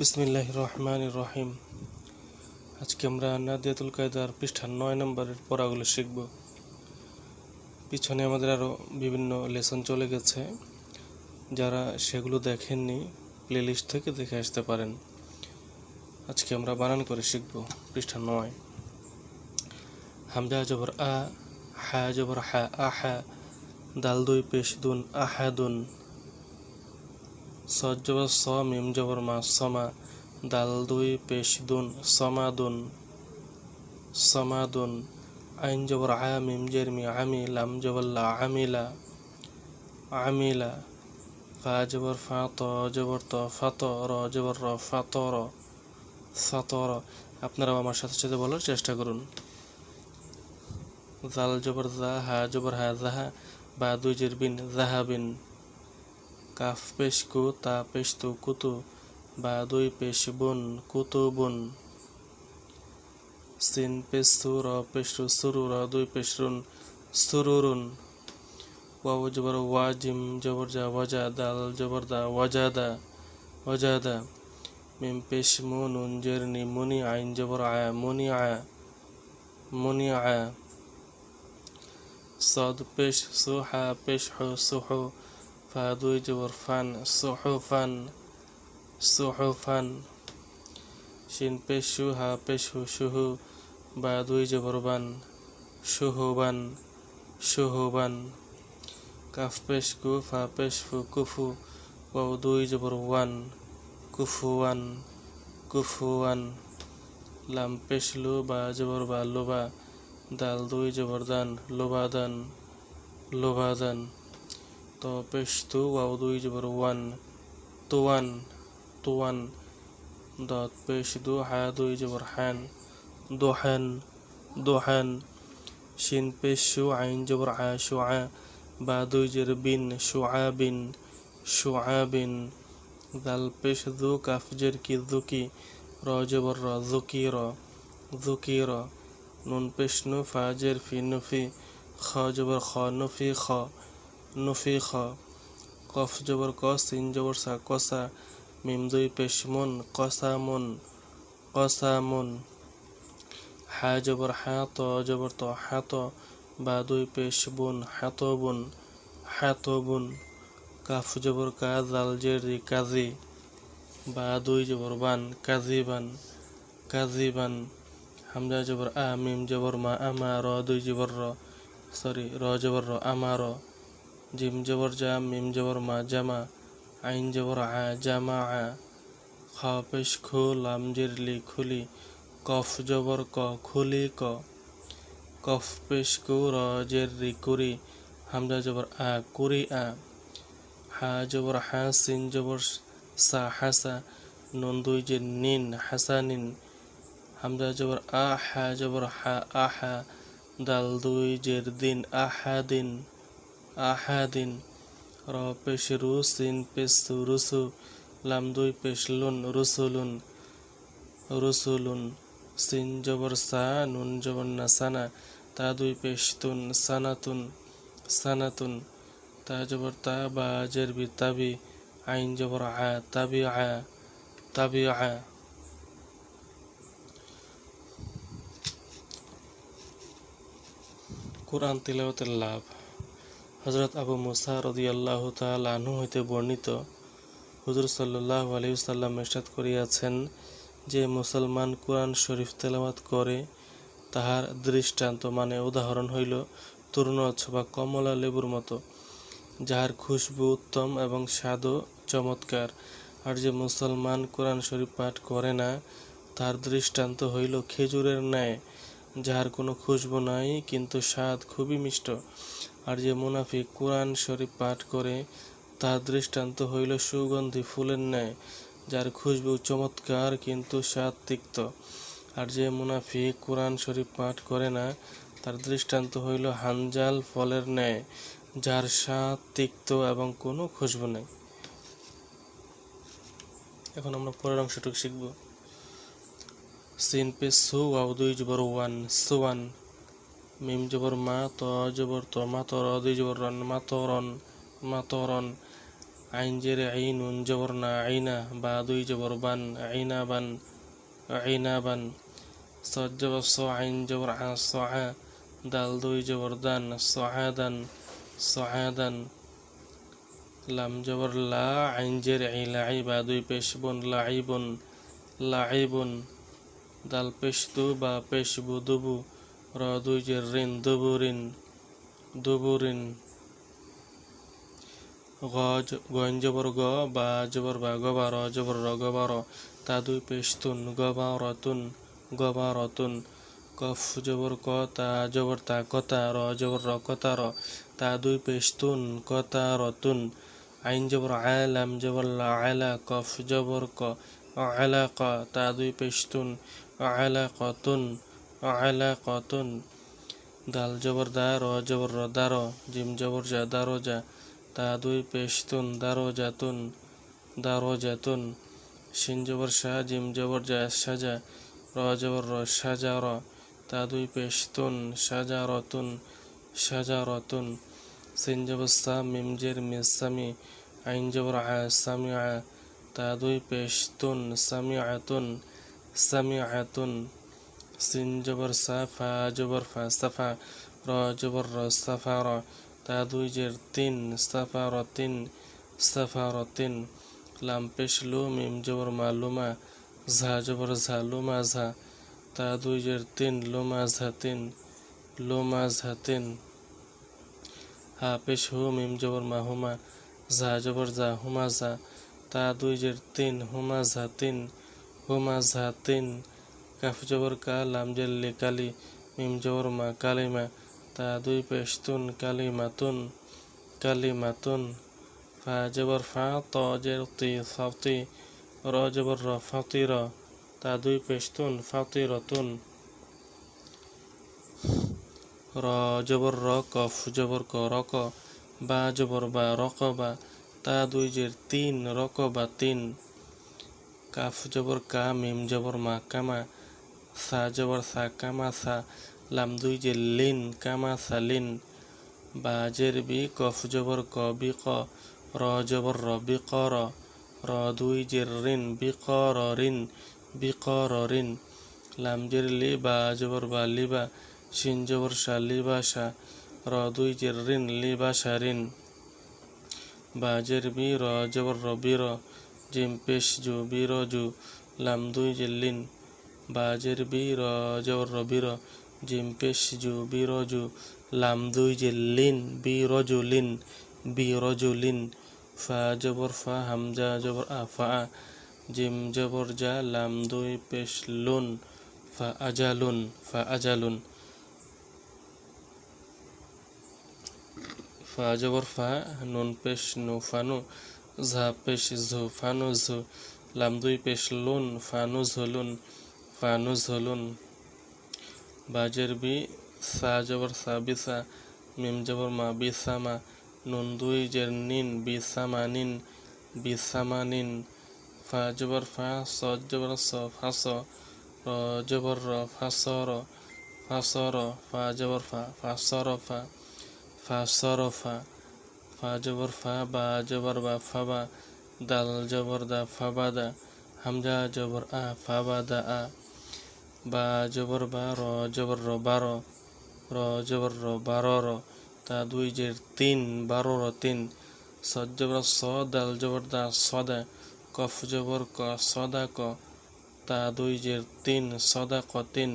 বিসমিল্লাহির রহমানির রহিম। আজকে আমরা নাদিয়াতুল কায়দার পৃষ্ঠা 9 নম্বরের পড়াগুলো শিখব। পিছনে আমাদের আরও বিভিন্ন লেসন চলে গেছে, যারা সেগুলো দেখেননি প্লেলিস্ট থেকে দেখে আসতে পারেন। আজকে আমরা বানান করে শিখব। পৃষ্ঠা 9। হামজা জবর আ, হা জবর হা, আহা। দাল দুই পেশ দুন, আহাদুন। সদ জবর স, মিম জবর মা, সমা। দাল দুই পেশ দুন, সমাদুন, সমাদুন। আইন জবর আ, মিম জের মি, আমি। লাম জবর লা, আমিলা, আমিলা। ফা জবর ফা, ত জবর ত, ফাত। র জবর র, ফাতর, ফাতর। আপনারাও আমার সাথে সাথে বলার চেষ্টা করুন। জাল জবর জা, হা জবর হা, জাহা। বা দুই জের বিন, জাহাবিন। কাফ পেশ কু, তা পেশ তু, কুতু। বা দুই পেশ বুন, কুতুবুন। সিন পেশ সু, র পেশ রু, সুরু। র দুই পেশ রুন, সুরুরুন। ওয়াও জবর ওয়া, জিম জবর জা, ওয়াজা। দাল জবর দা, ওয়াজাদা, ওয়াজাদা। মিম পেশ মু, নুন জের নি, মুনি। আইন জবর আ, মুনি আ, মুনি আ। সদ পেশ সু, হা পেশ হু, সুহু। ফা দুই জবর ফান, সুহুফান, সুহুফান। শিন পেশ শু, হা পেশ হু, সুহু। বা দুই জবর বান, সুহুবান, সুহুবান। কাফ পেশ কু, ফা পেশ ফু, কুফু। ওয়াও দুই জবর ওয়ান, কুফুয়ান, কুফুয়ান। লাম পেশ লু, বা জবর বা, লোবা। দাল দুই জবর দান, লোবাদান, লোবাদান। ত পেশ তু, ওয়াও দুই জবর ওয়ান, তুয়ান, তুয়ান। দত পেশ দু, হা দুই জবর হান, দোহান, দোহান। শিন পেশ শু, আইন জবর আ, শুআ। বা দুই জের বিন, শুআবিন, শুআবিন। দাল পেশ দু, কাফ জের কি, দুকি। র জবর র, যুকির, যুকির। নুন পেশ নু, ফা জের ফি, নুফি। খ জবর খ, নুফি খ, নুফি খ। কফ জবর ক, সিন জবর সা, কসা। মিম দুই পেশ মুন, কসামুন, কসামুন। হা জবর হা, ত জবর ত, হাত। বা দুই পেশ বুন, হাতবুন, হাতবুন। কাফ জবর কা, জাল জের রি, কাজি। বা দুই জবর বান, কাজিবান, কাজিবান। হামজা জবর আ, মিম জবর মা, আমা। র দুই জবর র, র জবর র, আমার। জিম জবর জা, মিম জবর মা, জামা। আইন জবর আ, জামা আ। খ পেশ খু, লাম জের লি, খুলি। কফ জবর ক, খুলি ক। কফ পেশ কু, র জের রি, কুরি। হামজা জবর আ, কুরি আ। হা জবর হা, সিন জবর সা, হাসা। নুন দুই জের নিন, হাসানিন। হামজা জবর আ, হা জবর হা, আহা। দাল দুই জের দিন, আহাদিন, আহাদিন। র পেশ রু, সিন পেশ সু, রুসু। লাম দুই পেশ লুন, রুসুলুন, রুসুলুন। সিন জবর সা, নুন জবর না, সানা। তা দুই পেশ তুন, সানাতুন, সানাতুন। তা জবর তা, বা জের বি, তাবি। আইন জবর আ, তাবি আ, তাবি আ। কুরআন তিলাওয়াতের লাভ। হযরত আবু মুসা রাদিয়াল্লাহু তাআলা আনহু হইতে বর্ণিত, হুজুর সাল্লাল্লাহু আলাইহি ওয়াসাল্লাম ইরশাদ করিয়াছেন যে মুসলমান কুরআন শরীফ তেলাওয়াত করে, তাহার দৃষ্টান্ত মানে উদাহরণ হইল তরুণ অথবা কমলা লেবুর মতো, যাহার খুশবু উত্তম এবং স্বাদও চমৎকার। আর যে মুসলমান কুরআন শরীফ পাঠ করে না, তার দৃষ্টান্ত হইল খেজুরের ন্যায়, যাহার কোনো খুশবু নাই কিন্তু স্বাদ খুবই মিষ্ট। আর যে মুনাফিক কুরআন শরীফ পাঠ করে, তার দৃষ্টান্ত হইল সুগন্ধি ফুলের ন্যায়, যার খুশবু চমৎকার কিন্তু স্বাদ তিক্ত। আর যে মুনাফিক কুরআন শরীফ পাঠ করে না, তার দৃষ্টান্ত হইল হানজাল ফলের ন্যায়, যার স্বাদ তিক্ত এবং কোনো খুশবু নেই। এখন আমরা পরের অংশটুকু শিখব। সিন পেশ সু, ওয়াও দুই জবর ওয়ান, সুওয়ান। মিম জবর মা, ত জবর ত, মাতর। দুই জবর রন, মাতরন, মাতরন। আইন জেরে আইন নুন জবর না আইনা বা দুই জবর বান আইনা বান আইনা বান সদ জবর স আইন জবর আ স আ দাল দুই জবর দান সআদান সআদান লাম জবর লা আইন জের আই লাই বা দুই পেশ বুন লাইবুন লাইবুন দাল পেশ দু বা পেশ বু দুবু র দুই জের রিন দুবুরিন দুবুরিন গন জবর গ বা জবর বা গবা র জবর র গবা র তা দুই পেশ তুন গবা রতুন গবা রতুন কফ জবর ক তা জবর তা কতা র জবর র কতা র তা দুই পেশ তুন কতা রতুন আইন জবর আলাম জবর লা আলা কফ জবর ক আলা ক তা দুই পেশ তুন আলা কতুন আলা কতুন দাল জবর দা র জবর র দার জিম জবর যা দারো যা তা দুই পেশ তুন দারো জাতুন দারো জাতুন শিন জবর শাহ জিম জবর যা সাজা র জবর র সাজা র তা দুই পেশ তুন সাজা রতুন সাজা রতুন সিন জবর সা মিম জের মিসামি আইন জবর আ সামি আ তা দুই পেশ তুন সামি আতুন সামি আতুন সিন জবর সা ফা জবর ফা সাফা র জবর র সাফা র তা দুই জের তিন সাফা র তিন সাফা র তিন লাম পেশ লু মিম জবর মালুমা ঝা জবর ঝা লুমা ঝা তা দুই জের তিন লুমা ঝা তিন লুমা ঝা তিন হা পেশ হু মিম জবর মাহুমা ঝা জবর ঝা হুমা ঝা তা দুই জের তিন হুমা ঝা তিন হুমা ঝা তিন কাফ জবর কা লাম জের লি কালি মিম জবর মা কালিমা তা দুই পেশ তুন কালিমাতুন কালিমাতুন ফা জবর ফা ত জের তি ফাতি র জবর র ফাতি র তা দুই পেশ তুন ফাতি রতুন র জবর র কফ জবর ক রক বা জবর বা রক বা তা দুই জের তিন রক বা তিন কাফ জবর কা মিম জবর মা কামা সা জবর সা কামা সা লাম দুই জের লিন কামা সা লিন বা জের বি কফ জবর ক বি ক র জবর র বি ক র র দুই জের রিন বি ক র রিন বি ক র রিন লাম জের লি বা জবর বা লিবা শিন জবর শা লিবা শা র দুই জের রিন লিবা শা রিন বা জের বি র জবর র বি র জিম পেশ জু বি র জু লাম দুই জের লিন বা জের বি র জবর র বি র জিম পেশ জু বি র জু লাম দুই জের লিন বি র জু লিন বি র জু লিন ফা জবর ফা হামজা জবর আ ফা আ জিম জবর যা লাম দুই পেশ লুন ফা আজালুন ফা আজালুন ফা জবর ফা নুন পেশ নু ফানু ঝা পেশ ঝু ফানু ঝু লাম দুই পেশ লুন ফানু ঝুলুন ফানু ঝুলুন বাজের বি সা জবর সা বিসা মিম জবর মা বিসামা নুন দুই জের নিন বিসামা নিন বিসামা নিন ফা জবর ফা সদ জবর স ফাস র জবর র ফাস র ফাস র ফা জবর ফা ফাস র ফা ফাস র ফা ফা জবর ফা বা জবর বা ফা বা দাল জবর দা ফা বা দা হামজা জবর আ ফা বা দা আ বা জবর বা র জবর র বার র জবর র বার র তা দুই জের তিন 12 র তিন সদ জবর স দাল জবর দা সদা কফ জবর ক সদা ক তা দুই জের তিন সদা ক তিন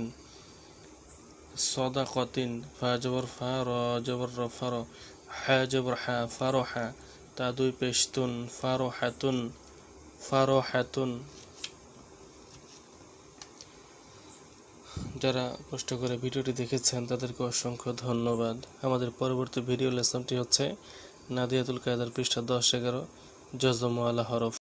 সদা ক তিন ফা জবর ফা র জবর র ফার হা জবর হা ফারো হা তা দুই পেশ তুন ফারো হাতুন ফারো হাতুন যারা কষ্ট করে ভিডিওটি দেখেছেন তাদেরকে অসংখ্য ধন্যবাদ। আমাদের পরবর্তী ভিডিও লেসনটি হচ্ছে নাদিয়াতুল কায়দার পৃষ্ঠা 10-11 জজম ওয়ালা হরফ।